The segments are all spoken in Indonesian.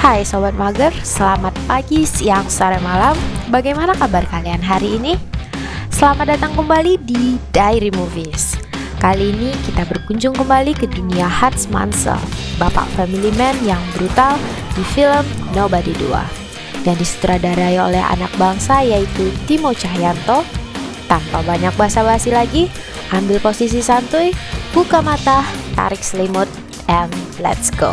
Hai Sobat Mager, selamat pagi, siang, sore, malam. Bagaimana kabar kalian hari ini? Selamat datang kembali di Diary Movies. Kali ini kita berkunjung kembali ke dunia Hats Mansell, bapak family man yang brutal di film Nobody 2 yang disutradarai oleh anak bangsa yaitu Timo Tjahjanto. Tanpa banyak basa-basi lagi, ambil posisi santuy, buka mata, tarik selimut, and let's go.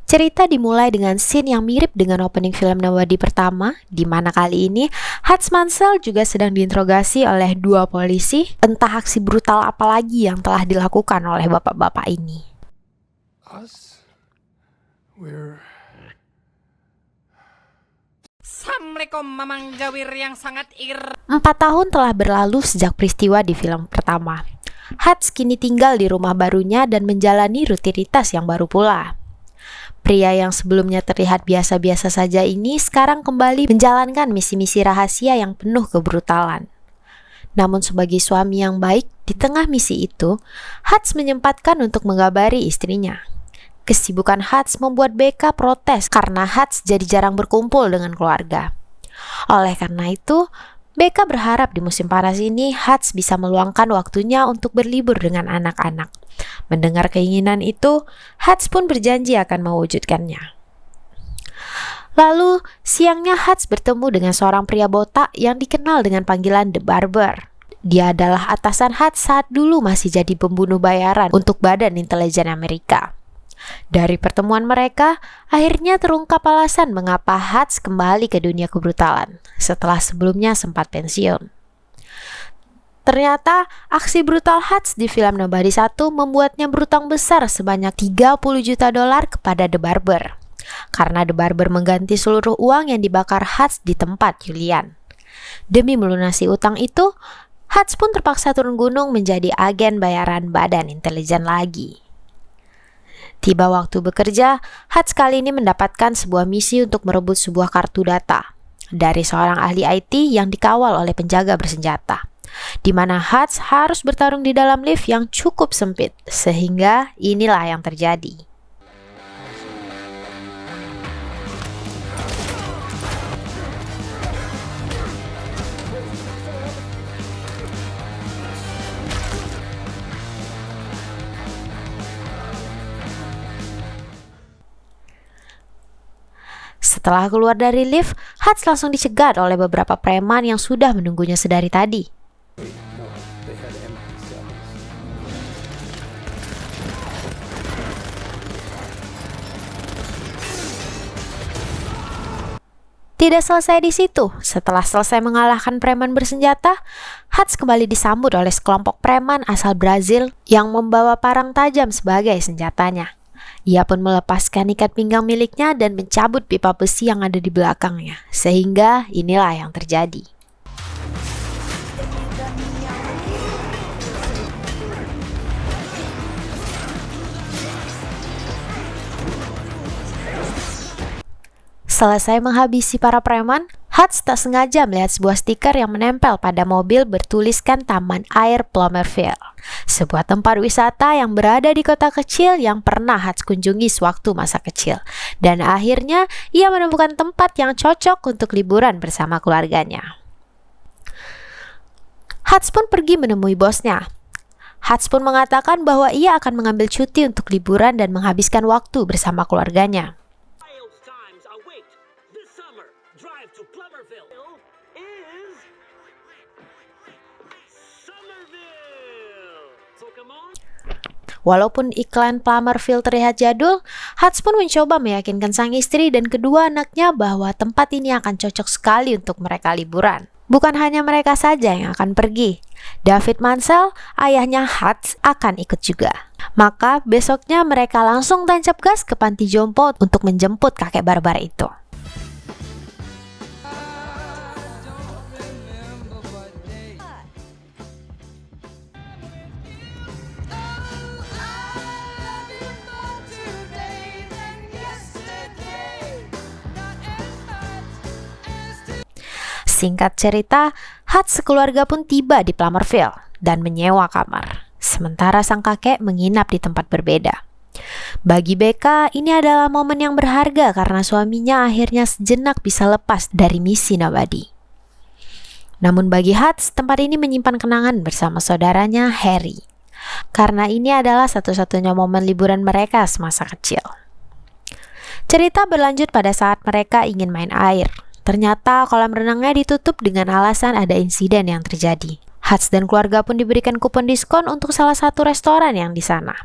Cerita dimulai dengan scene yang mirip dengan opening film Nobody pertama, di mana kali ini Hats Mansell juga sedang diinterogasi oleh dua polisi. Entah aksi brutal apa lagi yang telah dilakukan oleh bapak-bapak ini. Assalamualaikum Mamang Jawir yang sangat 4 tahun telah berlalu sejak peristiwa di film pertama. Hats kini tinggal di rumah barunya dan menjalani rutinitas yang baru pula. Pria yang sebelumnya terlihat biasa-biasa saja ini sekarang kembali menjalankan misi-misi rahasia yang penuh kebrutalan. Namun sebagai suami yang baik, di tengah misi itu, Hats menyempatkan untuk mengabari istrinya. Kesibukan Hats membuat Becca protes karena Hats jadi jarang berkumpul dengan keluarga. Oleh karena itu, Becca berharap di musim panas ini Hats bisa meluangkan waktunya untuk berlibur dengan anak-anak. Mendengar keinginan itu, Hats pun berjanji akan mewujudkannya. Lalu, siangnya Hats bertemu dengan seorang pria botak yang dikenal dengan panggilan The Barber. Dia adalah atasan Hats saat dulu masih jadi pembunuh bayaran untuk Badan Intelijen Amerika. Dari pertemuan mereka, akhirnya terungkap alasan mengapa Hats kembali ke dunia kebrutalan setelah sebelumnya sempat pensiun. Ternyata, aksi brutal Hats di film Nobody 1 membuatnya berutang besar sebanyak $30 juta kepada The Barber. Karena The Barber mengganti seluruh uang yang dibakar Hats di tempat Julian. Demi melunasi utang itu, Hats pun terpaksa turun gunung menjadi agen bayaran Badan Intelijen lagi. Tiba waktu bekerja, Hats kali ini mendapatkan sebuah misi untuk merebut sebuah kartu data dari seorang ahli IT yang dikawal oleh penjaga bersenjata, di mana Hats harus bertarung di dalam lift yang cukup sempit, sehingga inilah yang terjadi. Setelah keluar dari lift, Hats langsung dicegat oleh beberapa preman yang sudah menunggunya sedari tadi. Tidak selesai di situ. Setelah selesai mengalahkan preman bersenjata, Hats kembali disambut oleh sekelompok preman asal Brazil yang membawa parang tajam sebagai senjatanya. Ia pun melepaskan ikat pinggang miliknya dan mencabut pipa besi yang ada di belakangnya, sehingga inilah yang terjadi. Selesai menghabisi para preman, Hats tak sengaja melihat sebuah stiker yang menempel pada mobil bertuliskan Taman Air Plomerville, sebuah tempat wisata yang berada di kota kecil yang pernah Hats kunjungi sewaktu masa kecil. Dan akhirnya ia menemukan tempat yang cocok untuk liburan bersama keluarganya. Hats pun pergi menemui bosnya. Hats pun mengatakan bahwa ia akan mengambil cuti untuk liburan dan menghabiskan waktu bersama keluarganya. Walaupun iklan Plomerville terlihat jadul, Hats pun mencoba meyakinkan sang istri dan kedua anaknya bahwa tempat ini akan cocok sekali untuk mereka liburan. Bukan hanya mereka saja yang akan pergi. David Mansell, ayahnya Hats, akan ikut juga. Maka besoknya mereka langsung tancap gas ke panti jompo untuk menjemput kakek barbar itu. Singkat cerita, Hats sekeluarga pun tiba di Plomerville dan menyewa kamar, sementara sang kakek menginap di tempat berbeda. Bagi Becca, ini adalah momen yang berharga karena suaminya akhirnya sejenak bisa lepas dari misi nabadi. Namun bagi Hutch, tempat ini menyimpan kenangan bersama saudaranya Harry. Karena ini adalah satu-satunya momen liburan mereka semasa kecil. Cerita berlanjut pada saat mereka ingin main air. Ternyata kolam renangnya ditutup dengan alasan ada insiden yang terjadi. Hutch dan keluarga pun diberikan kupon diskon untuk salah satu restoran yang di sana.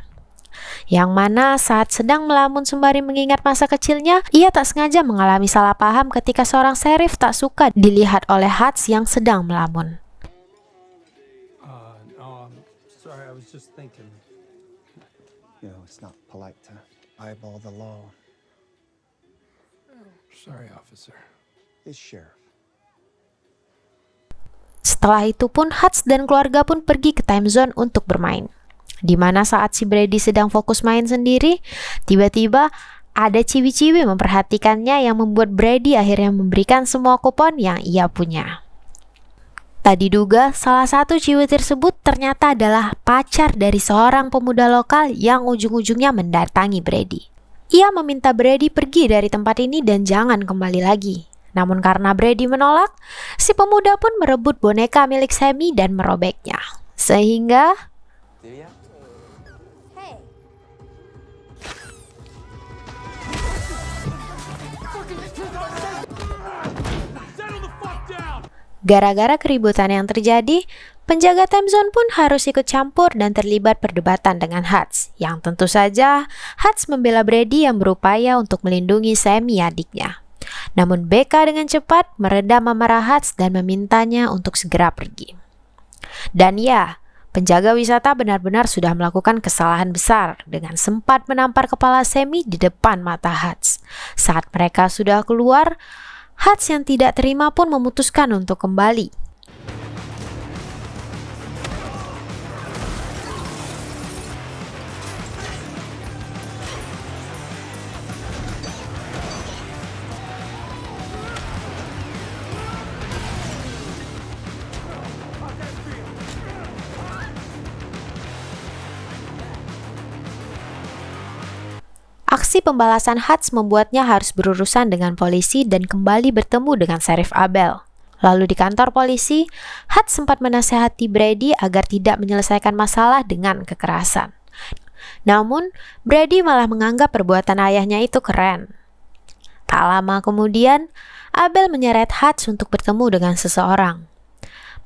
Yang mana saat sedang melamun sembari mengingat masa kecilnya, ia tak sengaja mengalami salah paham ketika seorang sheriff tak suka dilihat oleh Hutch yang sedang melamun. Sorry, I was just thinking. You know, it's not polite to eyeball the law. Sorry, officer. It's sheriff. Setelah itu pun Hutch dan keluarga pun pergi ke time zone untuk bermain. Di mana saat si Brady sedang fokus main sendiri, tiba-tiba ada ciwi-ciwi memperhatikannya yang membuat Brady akhirnya memberikan semua kupon yang ia punya. Tak diduga, salah satu ciwi tersebut ternyata adalah pacar dari seorang pemuda lokal yang ujung-ujungnya mendatangi Brady. Ia meminta Brady pergi dari tempat ini dan jangan kembali lagi. Namun karena Brady menolak, si pemuda pun merebut boneka milik Sammy dan merobeknya. Sehingga gara-gara keributan yang terjadi, penjaga time zone pun harus ikut campur dan terlibat perdebatan dengan Hutch, yang tentu saja Hutch membela Brady yang berupaya untuk melindungi Sammy adiknya. Namun Becca dengan cepat meredam amarah Hutch dan memintanya untuk segera pergi. Dan ya, penjaga wisata benar-benar sudah melakukan kesalahan besar dengan sempat menampar kepala Sammy di depan mata Hutch. Saat mereka sudah keluar, Hutch yang tidak terima pun memutuskan untuk kembali. Aksi pembalasan Hutch membuatnya harus berurusan dengan polisi dan kembali bertemu dengan Sheriff Abel. Lalu di kantor polisi, Hutch sempat menasihati Brady agar tidak menyelesaikan masalah dengan kekerasan. Namun, Brady malah menganggap perbuatan ayahnya itu keren. Tak lama kemudian, Abel menyeret Hutch untuk bertemu dengan seseorang.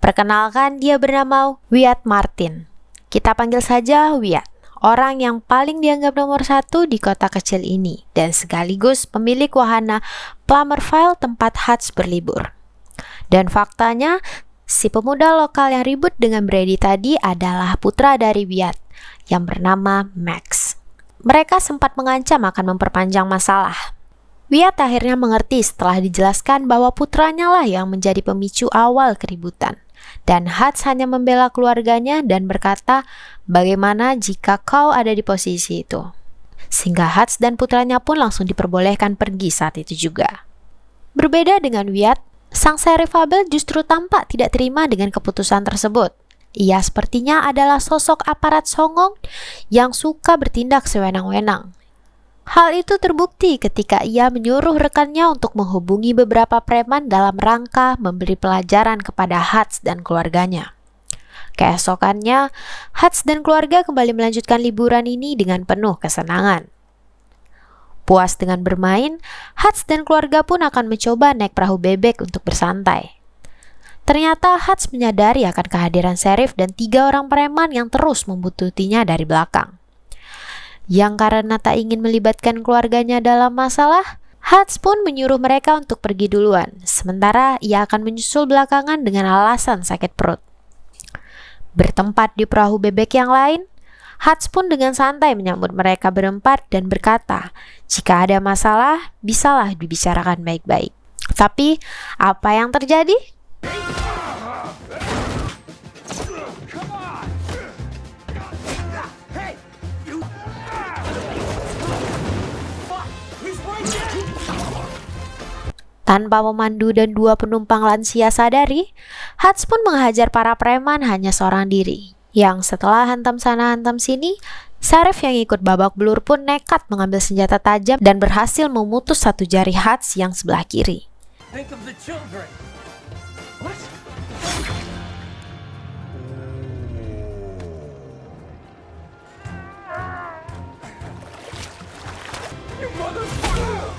Perkenalkan, dia bernama Wyatt Martin. Kita panggil saja Wyatt. Orang yang paling dianggap nomor 1 di kota kecil ini dan sekaligus pemilik wahana Plummerville tempat Hutch berlibur. Dan faktanya, si pemuda lokal yang ribut dengan Brady tadi adalah putra dari Wyatt yang bernama Max. Mereka sempat mengancam akan memperpanjang masalah. Wyatt akhirnya mengerti setelah dijelaskan bahwa putranya lah yang menjadi pemicu awal keributan. Dan Hutch hanya membela keluarganya dan berkata, bagaimana jika kau ada di posisi itu? Sehingga Hutch dan putranya pun langsung diperbolehkan pergi saat itu juga. Berbeda dengan Wyatt, sang Sheriff Abel justru tampak tidak terima dengan keputusan tersebut. Ia sepertinya adalah sosok aparat songong yang suka bertindak sewenang-wenang. Hal itu terbukti ketika ia menyuruh rekannya untuk menghubungi beberapa preman dalam rangka memberi pelajaran kepada Hutch dan keluarganya. Keesokannya, Hutch dan keluarga kembali melanjutkan liburan ini dengan penuh kesenangan. Puas dengan bermain, Hutch dan keluarga pun akan mencoba naik perahu bebek untuk bersantai. Ternyata Hutch menyadari akan kehadiran sheriff dan 3 orang preman yang terus membuntutinya dari belakang. Yang karena tak ingin melibatkan keluarganya dalam masalah, Hutch pun menyuruh mereka untuk pergi duluan, sementara ia akan menyusul belakangan dengan alasan sakit perut. Bertempat di perahu bebek yang lain, Hutch pun dengan santai menyambut mereka berempat dan berkata, jika ada masalah, bisalah dibicarakan baik-baik. Tapi, apa yang terjadi? Tanpa pemandu dan 2 penumpang lansia sadari, Hutch pun menghajar para preman hanya seorang diri, yang setelah hantam sana hantam sini, Sheriff yang ikut babak belur pun nekat mengambil senjata tajam dan berhasil memutus satu jari Hutz yang sebelah kiri. Think of the children. What? You motherfucker!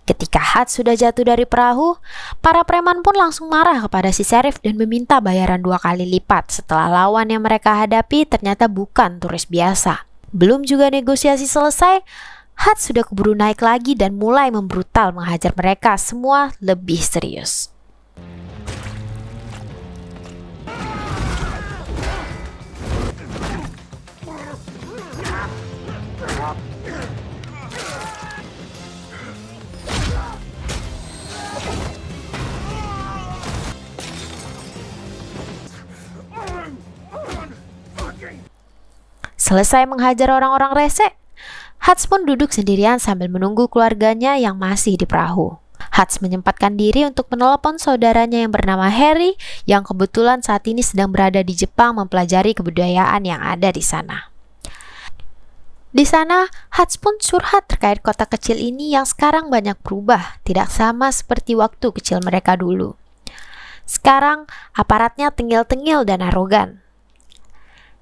Ketika Hutz sudah jatuh dari perahu, para preman pun langsung marah kepada si sheriff dan meminta bayaran 2 kali lipat setelah lawan yang mereka hadapi ternyata bukan turis biasa. Belum juga negosiasi selesai, Hutz sudah keburu naik lagi dan mulai membrutal menghajar mereka semua lebih serius. Selesai menghajar orang-orang rese, Hutz pun duduk sendirian sambil menunggu keluarganya yang masih di perahu. Hutz menyempatkan diri untuk menelepon saudaranya yang bernama Harry yang kebetulan saat ini sedang berada di Jepang mempelajari kebudayaan yang ada di sana. Di sana, Hutz pun curhat terkait kota kecil ini yang sekarang banyak berubah, tidak sama seperti waktu kecil mereka dulu. Sekarang, aparatnya tengil-tengil dan arogan.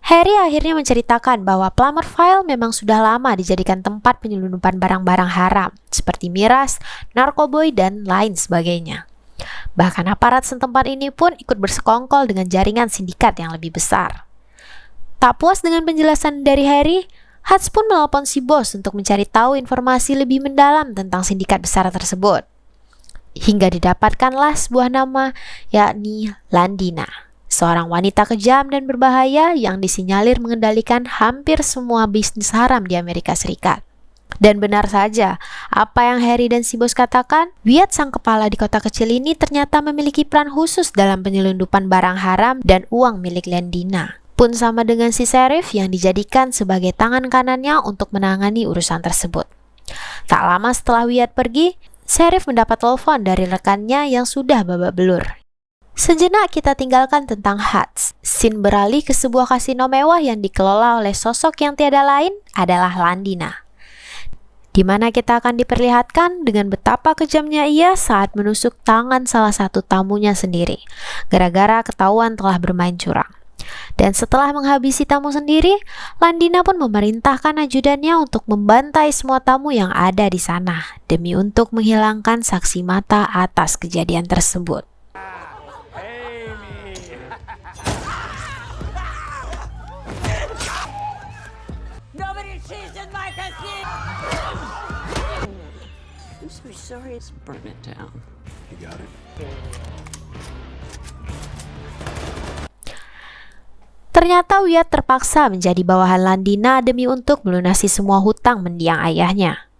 Harry akhirnya menceritakan bahwa Plummerville memang sudah lama dijadikan tempat penyelundupan barang-barang haram, seperti miras, narkoboy, dan lain sebagainya. Bahkan aparat setempat ini pun ikut bersekongkol dengan jaringan sindikat yang lebih besar. Tak puas dengan penjelasan dari Harry, Hutz pun menelepon si bos untuk mencari tahu informasi lebih mendalam tentang sindikat besar tersebut. Hingga didapatkanlah sebuah nama, yakni Landina. Seorang wanita kejam dan berbahaya yang disinyalir mengendalikan hampir semua bisnis haram di Amerika Serikat. Dan benar saja, apa yang Harry dan si bos katakan, Wyatt sang kepala di kota kecil ini ternyata memiliki peran khusus dalam penyelundupan barang haram dan uang milik Landina. Pun sama dengan si sheriff yang dijadikan sebagai tangan kanannya untuk menangani urusan tersebut. Tak lama setelah Wyatt pergi, sheriff mendapat telepon dari rekannya yang sudah babak belur. Sejenak kita tinggalkan tentang Hutz. Scene beralih ke sebuah kasino mewah yang dikelola oleh sosok yang tiada lain adalah Landina, di mana kita akan diperlihatkan dengan betapa kejamnya ia saat menusuk tangan salah satu tamunya sendiri, gara-gara ketahuan telah bermain curang. Dan setelah menghabisi tamu sendiri, Landina pun memerintahkan ajudannya untuk membantai semua tamu yang ada di sana, demi untuk menghilangkan saksi mata atas kejadian tersebut. I'm so sorry. Let's burn it down. You got it. Ternyata Wyatt terpaksa menjadi bawahan Landina demi untuk melunasi semua hutang mendiang ayahnya.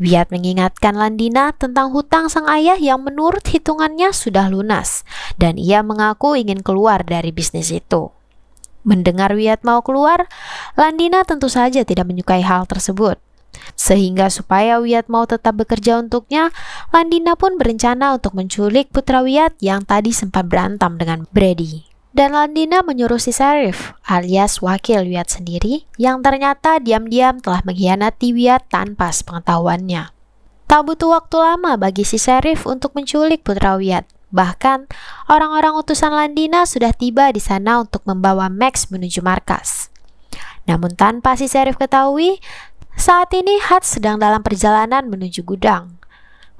Wyatt mengingatkan Landina tentang hutang sang ayah yang menurut hitungannya sudah lunas, dan ia mengaku ingin keluar dari bisnis itu. Mendengar Wyatt mau keluar, Landina tentu saja tidak menyukai hal tersebut. Sehingga supaya Wyatt mau tetap bekerja untuknya, Landina pun berencana untuk menculik putra Wyatt yang tadi sempat berantem dengan Brady. Dan Landina menyuruh si sheriff alias wakil Wyatt sendiri yang ternyata diam-diam telah mengkhianati Wyatt tanpa sepengetahuannya. Tak butuh waktu lama bagi si sheriff untuk menculik putra Wyatt. Bahkan, orang-orang utusan Landina sudah tiba di sana untuk membawa Max menuju markas. Namun tanpa si sheriff ketahui, saat ini Hutz sedang dalam perjalanan menuju gudang.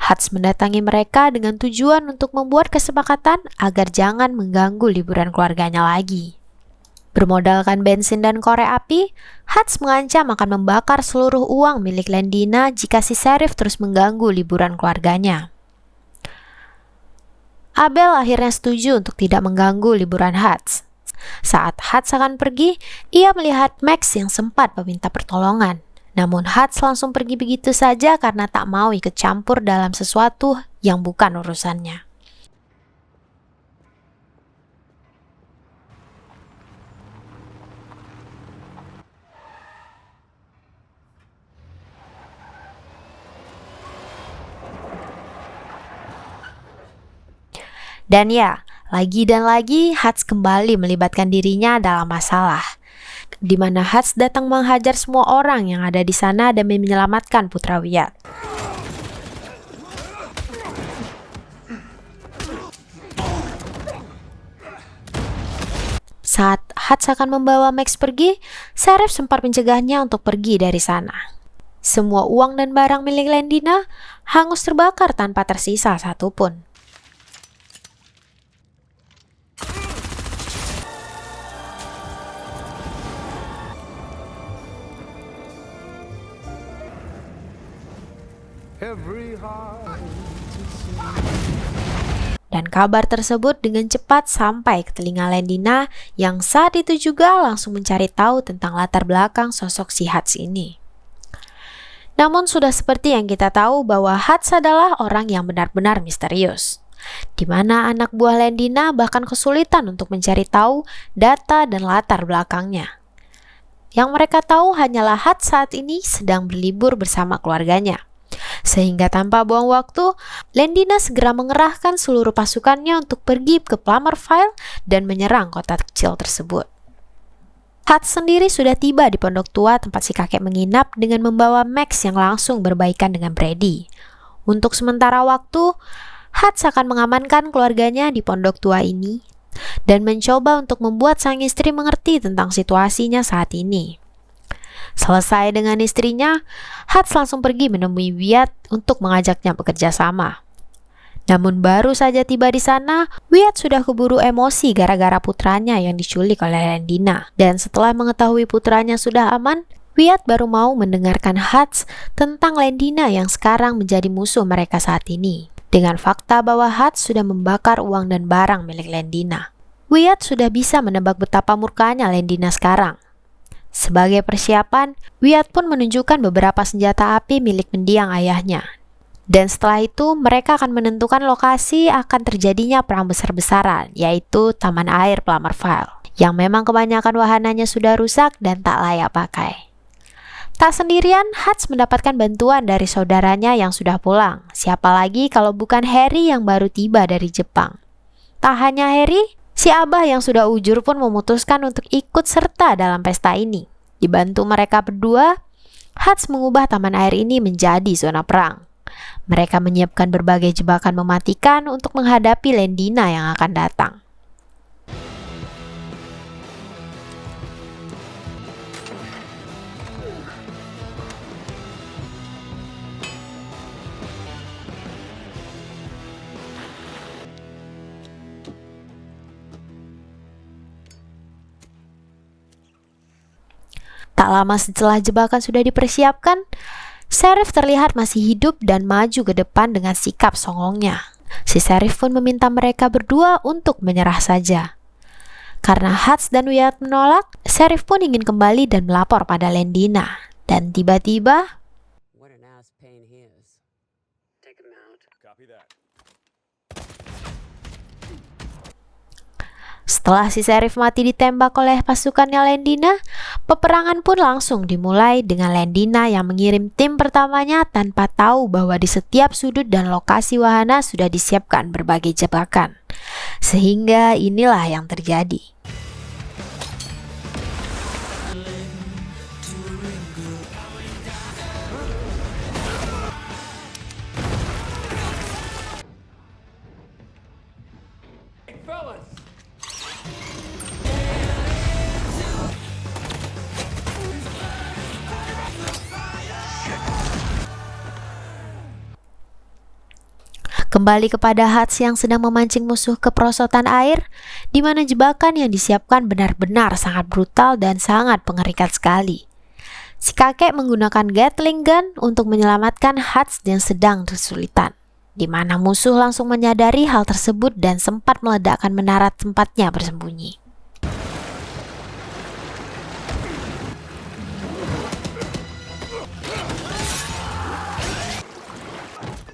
Hutz mendatangi mereka dengan tujuan untuk membuat kesepakatan agar jangan mengganggu liburan keluarganya lagi. Bermodalkan bensin dan korek api, Hutz mengancam akan membakar seluruh uang milik Landina jika si sheriff terus mengganggu liburan keluarganya. Abel akhirnya setuju untuk tidak mengganggu liburan Hutz. Saat Hutz akan pergi, ia melihat Max yang sempat meminta pertolongan. Namun Hutz langsung pergi begitu saja karena tak mau ikut campur dalam sesuatu yang bukan urusannya. Dan ya, lagi dan lagi Hutz kembali melibatkan dirinya dalam masalah. di mana Hats datang menghajar semua orang yang ada di sana demi menyelamatkan putra Wyatt. Saat Hats akan membawa Max pergi, Sheriff sempat mencegahnya untuk pergi dari sana. Semua uang dan barang milik Lendina hangus terbakar tanpa tersisa satupun. Dan kabar tersebut dengan cepat sampai ke telinga Lendina yang saat itu juga langsung mencari tahu tentang latar belakang sosok si Hats ini. Namun sudah seperti yang kita tahu bahwa Hats adalah orang yang benar-benar misterius, di mana anak buah Lendina bahkan kesulitan untuk mencari tahu data dan latar belakangnya. Yang mereka tahu hanyalah Hats saat ini sedang berlibur bersama keluarganya. Sehingga tanpa buang waktu, Lendina segera mengerahkan seluruh pasukannya untuk pergi ke Plummerville dan menyerang kota kecil tersebut. Hats sendiri sudah tiba di pondok tua tempat si kakek menginap dengan membawa Max yang langsung berbaikan dengan Brady. Untuk sementara waktu, Hats akan mengamankan keluarganya di pondok tua ini dan mencoba untuk membuat sang istri mengerti tentang situasinya saat ini. Selesai dengan istrinya, Hats langsung pergi menemui Wyatt untuk mengajaknya bekerja sama. Namun baru saja tiba di sana, Wyatt sudah keburu emosi gara-gara putranya yang diculik oleh Lendina. Dan setelah mengetahui putranya sudah aman, Wyatt baru mau mendengarkan Hats tentang Lendina yang sekarang menjadi musuh mereka saat ini. Dengan fakta bahwa Hats sudah membakar uang dan barang milik Lendina. Wyatt sudah bisa menebak betapa murkanya Lendina sekarang. Sebagai persiapan, Wyatt pun menunjukkan beberapa senjata api milik mendiang ayahnya. Dan setelah itu, mereka akan menentukan lokasi akan terjadinya perang besar-besaran, yaitu Taman Air Plummerville, yang memang kebanyakan wahananya sudah rusak dan tak layak pakai. Tak sendirian, Hats mendapatkan bantuan dari saudaranya yang sudah pulang. Siapa lagi kalau bukan Harry yang baru tiba dari Jepang. Tak hanya Harry, si Abah yang sudah ujur pun memutuskan untuk ikut serta dalam pesta ini. Dibantu mereka berdua, Hats mengubah taman air ini menjadi zona perang. Mereka menyiapkan berbagai jebakan mematikan untuk menghadapi Lendina yang akan datang. Tak lama setelah jebakan sudah dipersiapkan, Sheriff terlihat masih hidup dan maju ke depan dengan sikap songongnya. Si Sheriff pun meminta mereka berdua untuk menyerah saja. Karena Hats dan Wyatt menolak, Sheriff pun ingin kembali dan melapor pada Lendina. Dan tiba-tiba, What an ass pain he is. Take him out. Copy that. setelah si Sheriff mati ditembak oleh pasukannya Lendina, peperangan pun langsung dimulai dengan Lendina yang mengirim tim pertamanya tanpa tahu bahwa di setiap sudut dan lokasi wahana sudah disiapkan berbagai jebakan. Sehingga inilah yang terjadi. Fellas! Kembali kepada Hats yang sedang memancing musuh ke perosotan air, di mana jebakan yang disiapkan benar-benar sangat brutal dan sangat mengerikan sekali. Si kakek menggunakan Gatling gun untuk menyelamatkan Hats yang sedang kesulitan, di mana musuh langsung menyadari hal tersebut dan sempat meledakkan menara tempatnya bersembunyi.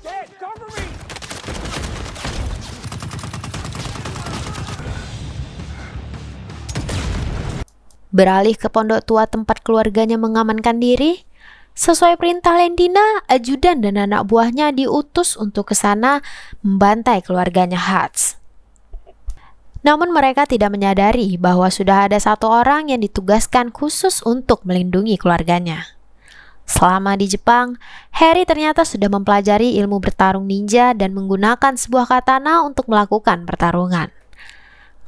Dad, cover me! Beralih ke pondok tua tempat keluarganya mengamankan diri, sesuai perintah Lendina, ajudan dan anak buahnya diutus untuk ke sana membantai keluarganya Hats. Namun mereka tidak menyadari bahwa sudah ada satu orang yang ditugaskan khusus untuk melindungi keluarganya. Selama di Jepang, Harry ternyata sudah mempelajari ilmu bertarung ninja dan menggunakan sebuah katana untuk melakukan pertarungan.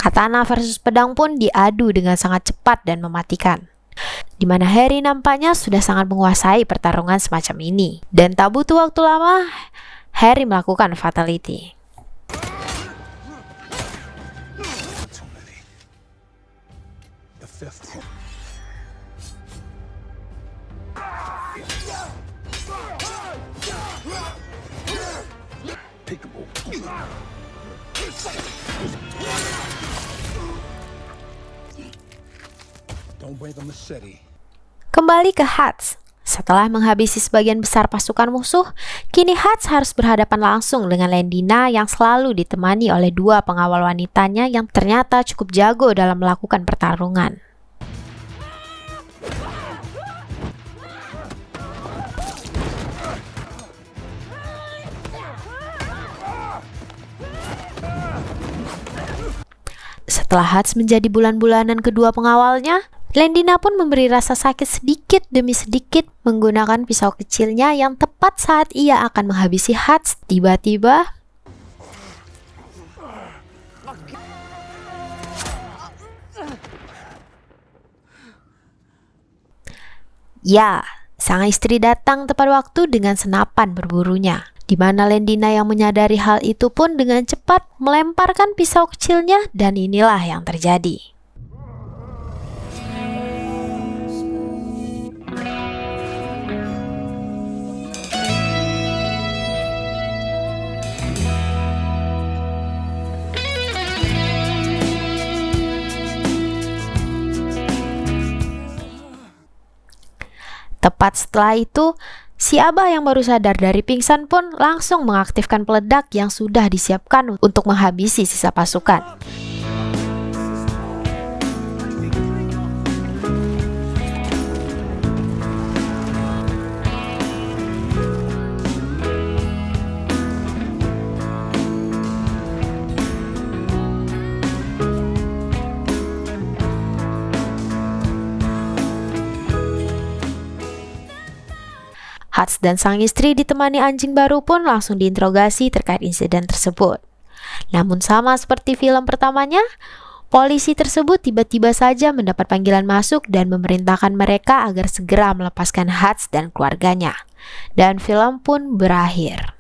Katana versus pedang pun diadu dengan sangat cepat dan mematikan, di mana Harry nampaknya sudah sangat menguasai pertarungan semacam ini. Dan tak butuh waktu lama, Harry melakukan fatality. The fifth one. Peekaboo. Don't bring a machete. Kembali ke Hats. Setelah menghabisi sebagian besar pasukan musuh, kini Hats harus berhadapan langsung dengan Lendina yang selalu ditemani oleh dua pengawal wanitanya yang ternyata cukup jago dalam melakukan pertarungan. Setelah Hats menjadi bulan-bulanan kedua pengawalnya, Lendina pun memberi rasa sakit sedikit demi sedikit menggunakan pisau kecilnya yang tepat saat ia akan menghabisi Hats. Tiba-tiba, ya, sang istri datang tepat waktu dengan senapan berburunya, di mana Lendina yang menyadari hal itu pun dengan cepat melemparkan pisau kecilnya dan inilah yang terjadi. Tepat setelah itu, si Abah yang baru sadar dari pingsan pun langsung mengaktifkan peledak yang sudah disiapkan untuk menghabisi sisa pasukan. Hats dan sang istri ditemani anjing baru pun langsung diinterogasi terkait insiden tersebut. Namun sama seperti film pertamanya, polisi tersebut tiba-tiba saja mendapat panggilan masuk dan memerintahkan mereka agar segera melepaskan Hats dan keluarganya. Dan film pun berakhir.